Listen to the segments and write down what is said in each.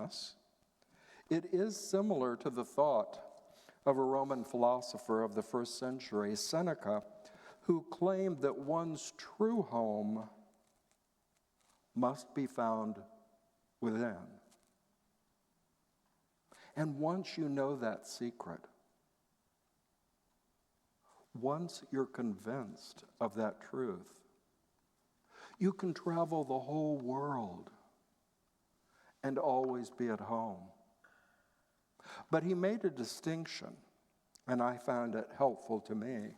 happiness. It is similar to the thought of a Roman philosopher of the first century, Seneca, who claimed that one's true home must be found within. And once you know that secret, once you're convinced of that truth, you can travel the whole world and always be at home. But he made a distinction, and I found it helpful to me.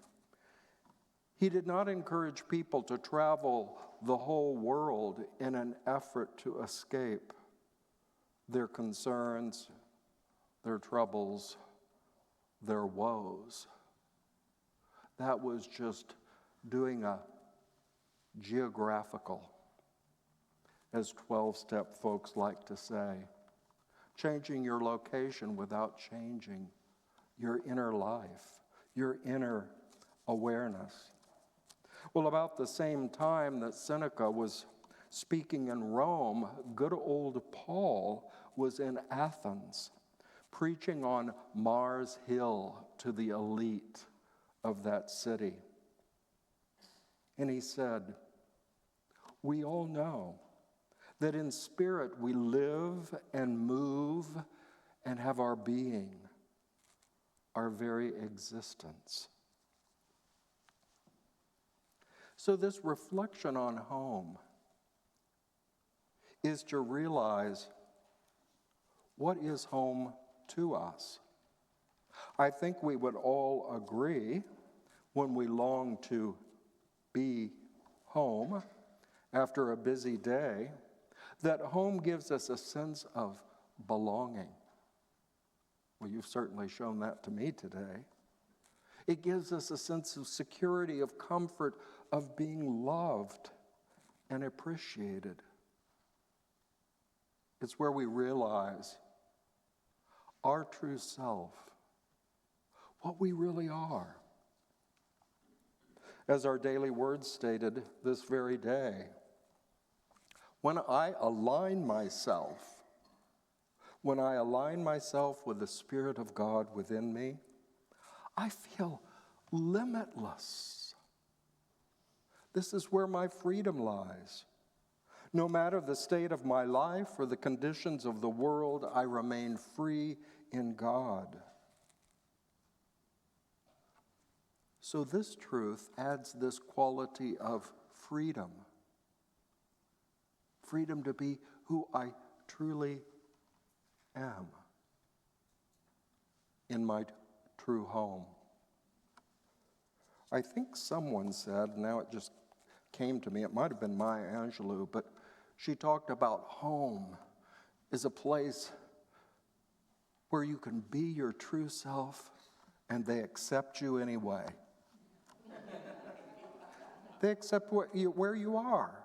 He did not encourage people to travel the whole world in an effort to escape their concerns, their troubles, their woes. That was just doing a geographical, as 12-step folks like to say, changing your location without changing your inner life, your inner awareness. Well, about the same time that Seneca was speaking in Rome, good old Paul was in Athens, preaching on Mars Hill to the elite of that city. And he said, "We all know that in spirit we live and move and have our being, our very existence." So this reflection on home is to realize, what is home to us? I think we would all agree, when we long to be home after a busy day, that home gives us a sense of belonging. Well, you've certainly shown that to me today. It gives us a sense of security, of comfort, of being loved and appreciated. It's where we realize our true self, what we really are. As our daily word stated this very day, when I align myself with the Spirit of God within me, I feel limitless. This is where my freedom lies. No matter the state of my life or the conditions of the world, I remain free in God. So this truth adds this quality of freedom. Freedom to be who I truly am in my true home. I think someone said, now it just came to me, it might have been Maya Angelou, but she talked about home is a place where you can be your true self and they accept you anyway. They accept where you are.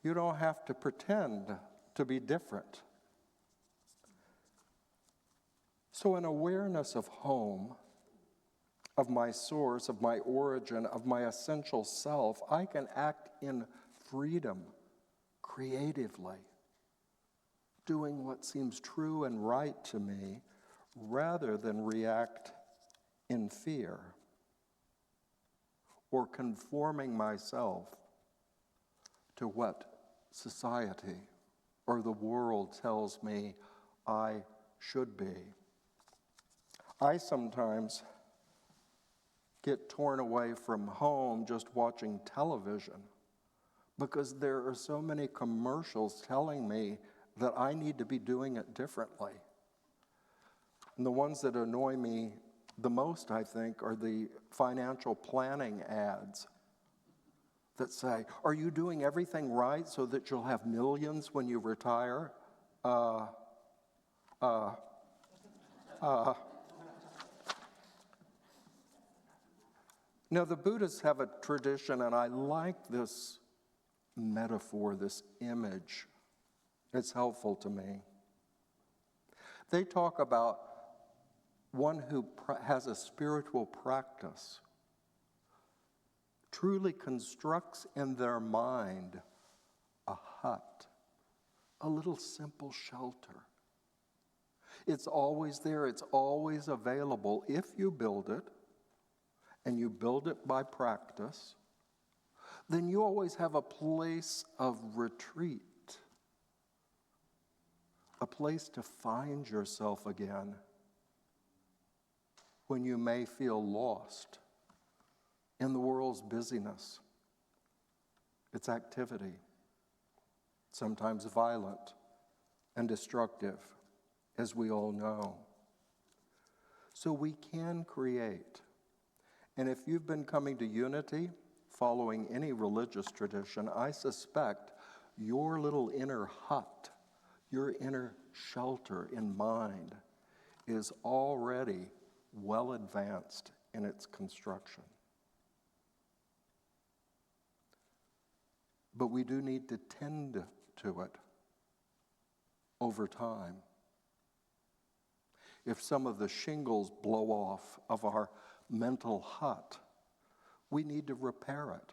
You don't have to pretend to be different. So an awareness of home, of my source, of my origin, of my essential self, I can act in freedom, creatively, doing what seems true and right to me, rather than react in fear or conforming myself to what society or the world tells me I should be. I sometimes get torn away from home just watching television because there are so many commercials telling me that I need to be doing it differently. And the ones that annoy me the most, I think, are the financial planning ads that say, "Are you doing everything right so that you'll have millions when you retire?" Now, the Buddhists have a tradition, and I like this metaphor, this image. It's helpful to me. They talk about one who has a spiritual practice, truly constructs in their mind a hut a little simple shelter. It's always there. It's always available if you build it, and you build it by practice. Then you always have a place of retreat, a place to find yourself again when you may feel lost in the world's busyness, its activity, sometimes violent and destructive, as we all know. So we can create. And if you've been coming to Unity, following any religious tradition, I suspect your little inner hut, your inner shelter in mind is already well advanced in its construction. But we do need to tend to it over time. If some of the shingles blow off of our mental hut, we need to repair it.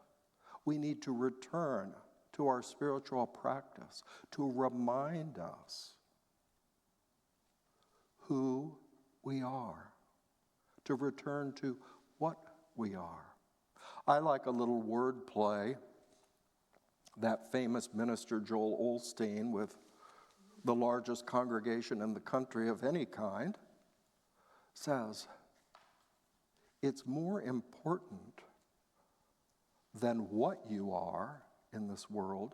We need to return to our spiritual practice to remind us who we are, to return to what we are. I like a little word play that famous minister Joel Osteen, with the largest congregation in the country of any kind, says, it's more important than what you are in this world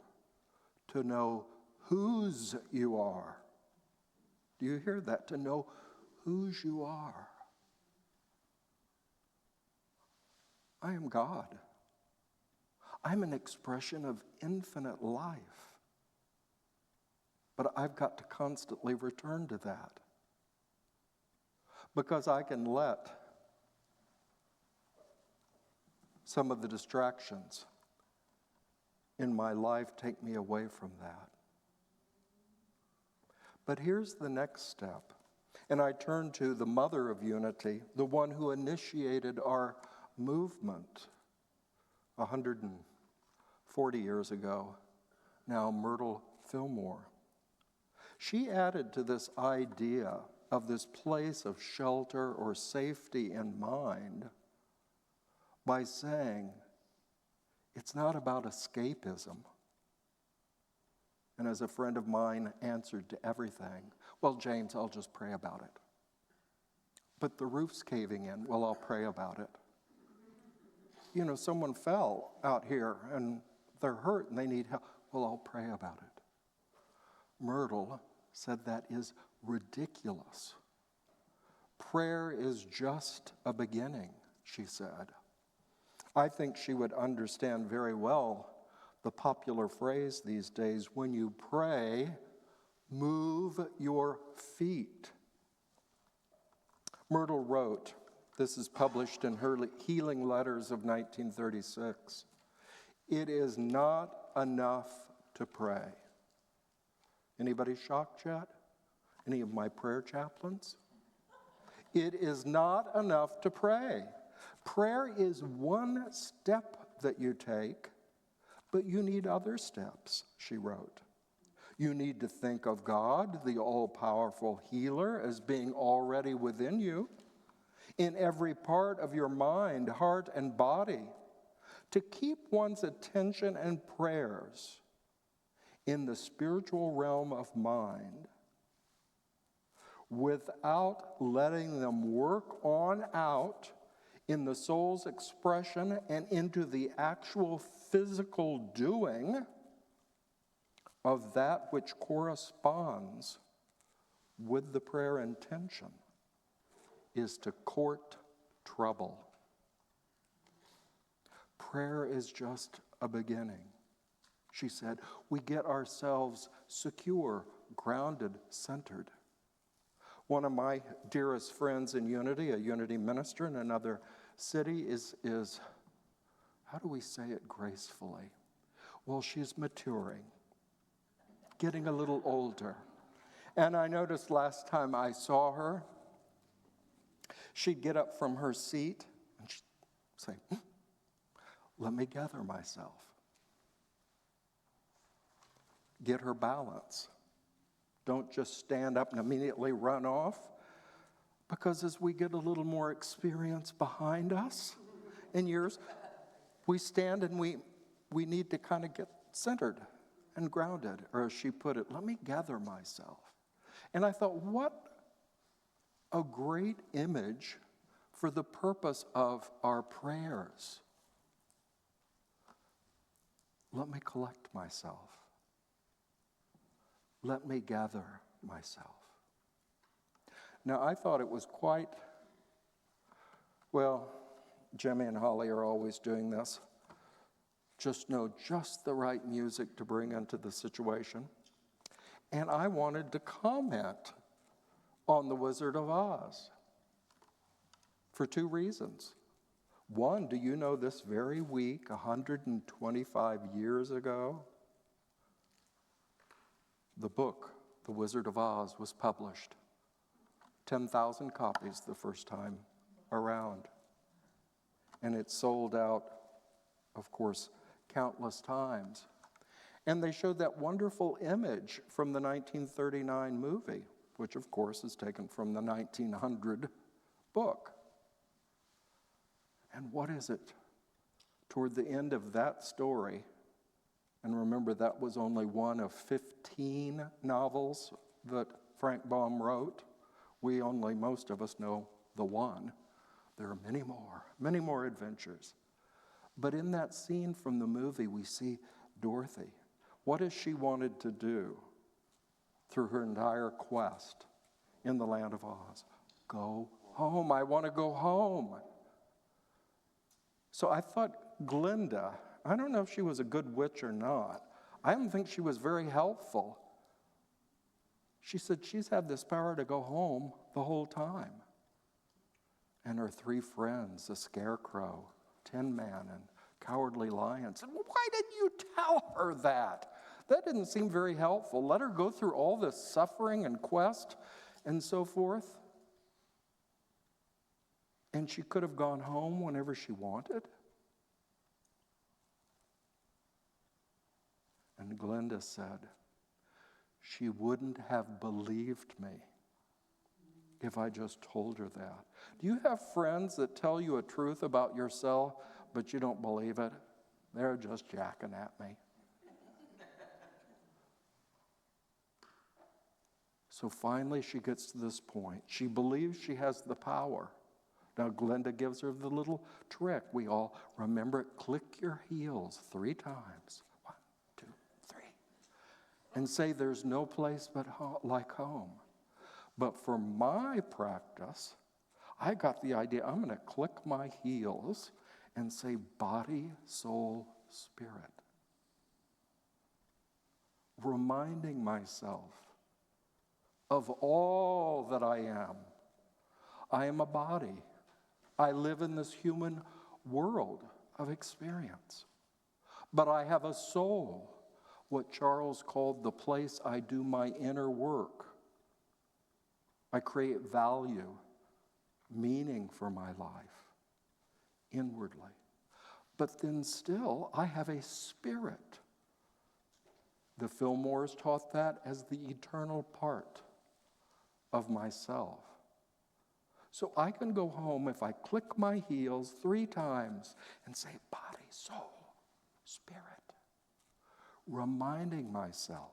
to know whose you are. Do you hear that? To know whose you are. I am God. I'm an expression of infinite life. But I've got to constantly return to that. Because I can let some of the distractions in my life take me away from that. But here's the next step. And I turn to the mother of unity, the one who initiated our movement 140 years ago, now Myrtle Fillmore. She added to this idea of this place of shelter or safety in mind by saying, it's not about escapism. And as a friend of mine answered to everything, well, James, I'll just pray about it. But the roof's caving in, well, I'll pray about it. You know, someone fell out here and they're hurt and they need help. Well, I'll pray about it. Myrtle said that is ridiculous. Prayer is just a beginning, she said. I think she would understand very well the popular phrase these days, when you pray, move your feet. Myrtle wrote, this is published in her Healing Letters of 1936, it is not enough to pray. Anybody shocked yet? Any of my prayer chaplains? It is not enough to pray. Prayer is one step that you take, but you need other steps, she wrote. You need to think of God, the all-powerful healer, as being already within you, in every part of your mind, heart, and body, to keep one's attention and prayers in the spiritual realm of mind without letting them work on out in the soul's expression and into the actual physical doing of that which corresponds with the prayer intention, is to court trouble. Prayer is just a beginning. She said, we get ourselves secure, grounded, centered. One of my dearest friends in Unity, a Unity minister in another city, is how do we say it gracefully? Well, she's maturing, getting a little older. And I noticed last time I saw her, she'd get up from her seat and she'd say, let me gather myself. Get her balance. Don't just stand up and immediately run off. Because as we get a little more experience behind us in years, we stand and we need to kind of get centered and grounded. Or as she put it, let me gather myself. And I thought, what a great image for the purpose of our prayers. Let me collect myself. Let me gather myself. Now, I thought it was quite, well, Jimmy and Holly are always doing this. Just know just the right music to bring into the situation. And I wanted to comment on The Wizard of Oz for two reasons. One, do you know this very week, 125 years ago, the book, The Wizard of Oz, was published. 10,000 copies the first time around. And it sold out, of course, countless times. And they showed that wonderful image from the 1939 movie, which of course is taken from the 1900 book. And what is it? Toward the end of that story, and remember that was only one of 15 novels that Frank Baum wrote. Most of us know the one. There are many more adventures. But in that scene from the movie, we see Dorothy. What has she wanted to do through her entire quest in the land of Oz? Go home. I want to go home. So I thought Glinda, I don't know if she was a good witch or not. I don't think she was very helpful. She said she's had this power to go home the whole time. And her three friends, the Scarecrow, Tin Man, and Cowardly Lion, said, well, why didn't you tell her that? That didn't seem very helpful. Let her go through all this suffering and quest and so forth. And she could have gone home whenever she wanted. And Glinda said, she wouldn't have believed me if I just told her that. Do you have friends that tell you a truth about yourself, but you don't believe it? They're just jacking at me. So finally she gets to this point. She believes she has the power. Now Glinda gives her the little trick. We all remember it. Click your heels 3 times. 1, 2, 3. And say there's no place but like home. But for my practice, I got the idea, I'm going to click my heels and say body, soul, spirit. Reminding myself of all that I am. I am a body. I live in this human world of experience. But I have a soul, what Charles called the place I do my inner work. I create value, meaning for my life, inwardly. But then still, I have a spirit. The Fillmores taught that as the eternal part of myself. So I can go home if I click my heels 3 times and say body, soul, spirit, reminding myself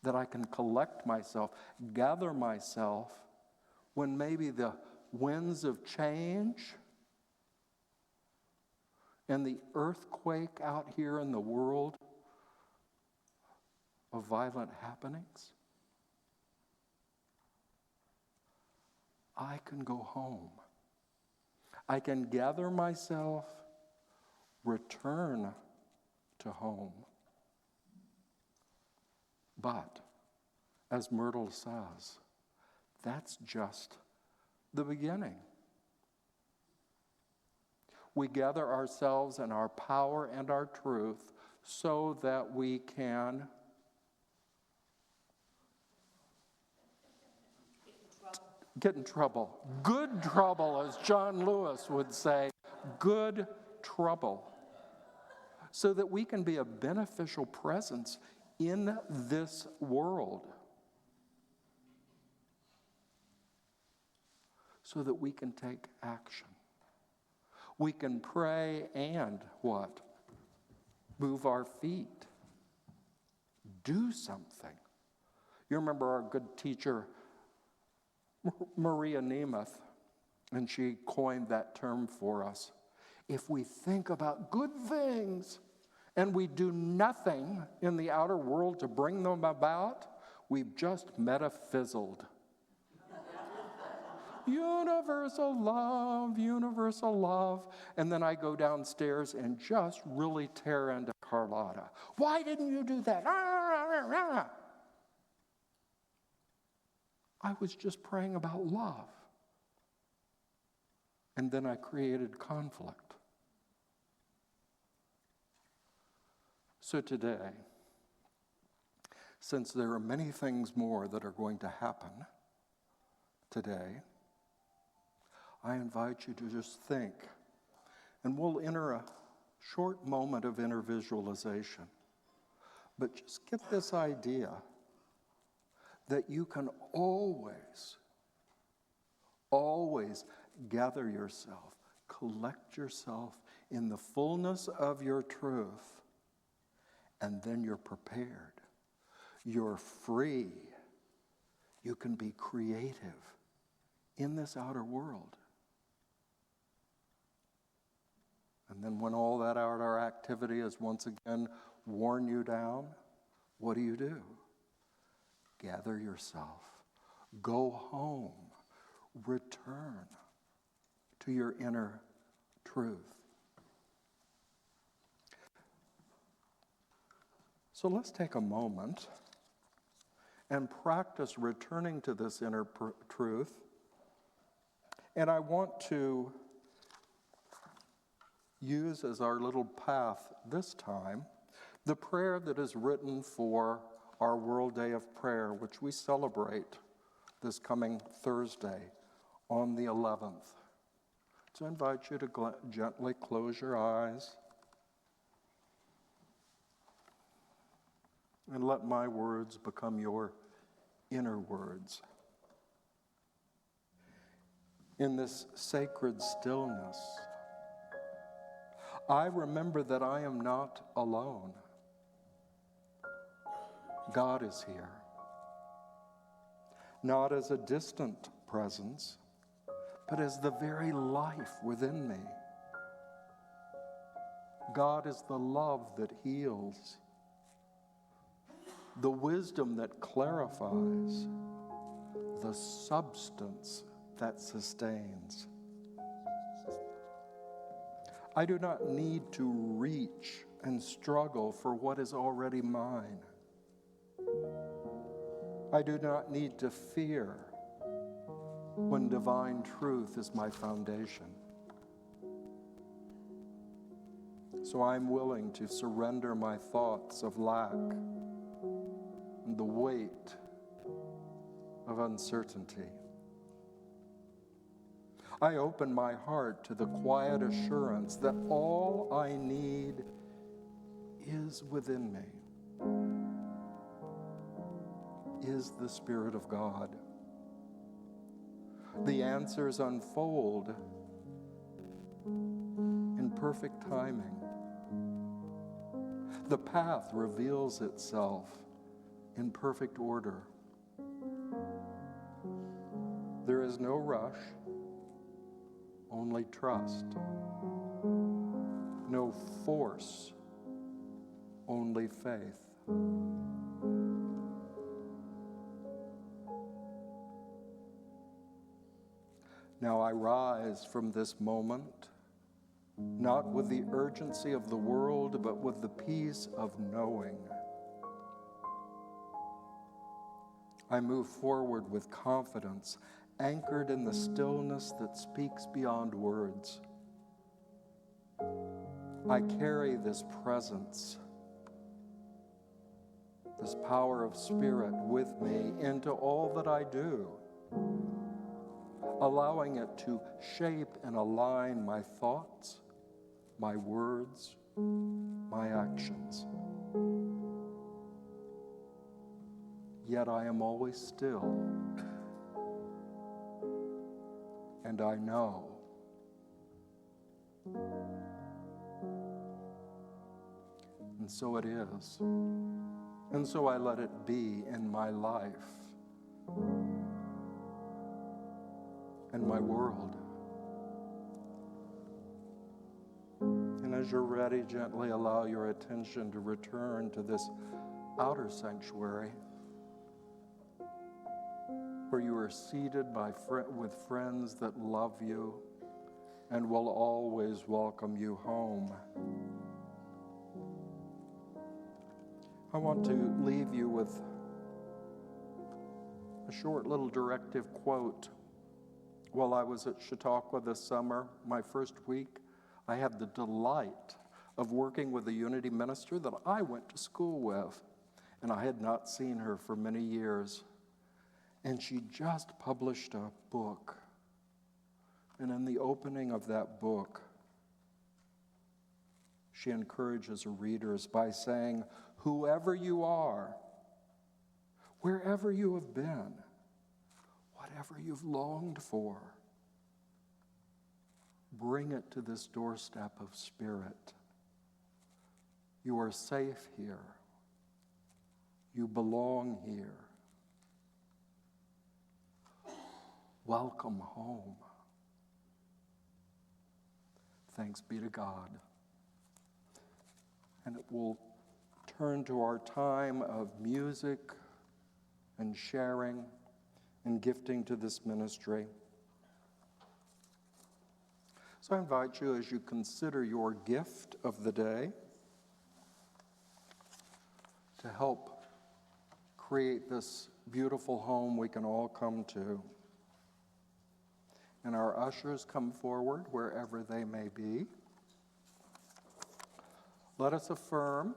that I can collect myself, gather myself when maybe the winds of change and the earthquake out here in the world of violent happenings. I can go home. I can gather myself, return to home. But, as Myrtle says, that's just the beginning. We gather ourselves and our power and our truth so that we can get in trouble. Good trouble, as John Lewis would say. Good trouble. So that we can be a beneficial presence in this world so that we can take action. We can pray and what? Move our feet. Do something. You remember our good teacher, Maria Nemeth, and she coined that term for us. If we think about good things and we do nothing in the outer world to bring them about, we've just metafizzled. Universal love. And then I go downstairs and just really tear into Carlotta. Why didn't you do that? I was just praying about love. And then I created conflict. So today, since there are many things more that are going to happen today, I invite you to just think, and we'll enter a short moment of inner visualization. But just get this idea that you can always gather yourself, collect yourself in the fullness of your truth, and then you're prepared. You're free. You can be creative in this outer world. And then when all that outer activity has once again worn you down, what do? Gather yourself. Go home. Return to your inner truth. So let's take a moment and practice returning to this inner truth. And I want to use as our little path this time the prayer that is written for our World Day of Prayer, which we celebrate this coming Thursday on the 11th. So I invite you to gently close your eyes and let my words become your inner words. In this sacred stillness, I remember that I am not alone. God is here, not as a distant presence, but as the very life within me. God is the love that heals, the wisdom that clarifies, the substance that sustains. I do not need to reach and struggle for what is already mine. I do not need to fear when divine truth is my foundation. So I'm willing to surrender my thoughts of lack and the weight of uncertainty. I open my heart to the quiet assurance that all I need is within me, is the Spirit of God. The answers unfold in perfect timing. The path reveals itself in perfect order. There is no rush, only trust. No force, only faith. Now I rise from this moment, not with the urgency of the world, but with the peace of knowing. I move forward with confidence, anchored in the stillness that speaks beyond words. I carry this presence, this power of Spirit with me into all that I do, allowing it to shape and align my thoughts, my words, my actions. yet I am always still. And I know. And so it is. And so I let it be in my life and my world. And as you're ready, gently allow your attention to return to this outer sanctuary where you are seated with friends that love you and will always welcome you home. I want to leave you with a short little directive quote. While I was at Chautauqua this summer, my first week, I had the delight of working with a Unity minister that I went to school with, and I had not seen her for many years. And she just published a book. And in the opening of that book, she encourages her readers by saying, whoever you are, wherever you have been, whatever you've longed for, bring it to this doorstep of spirit. You are safe here. You belong here. Welcome home. Thanks be to God. And it will turn to our time of music and sharing and gifting to this ministry. So I invite you, as you consider your gift of the day, to help create this beautiful home we can all come to. And our ushers come forward wherever they may be. Let us affirm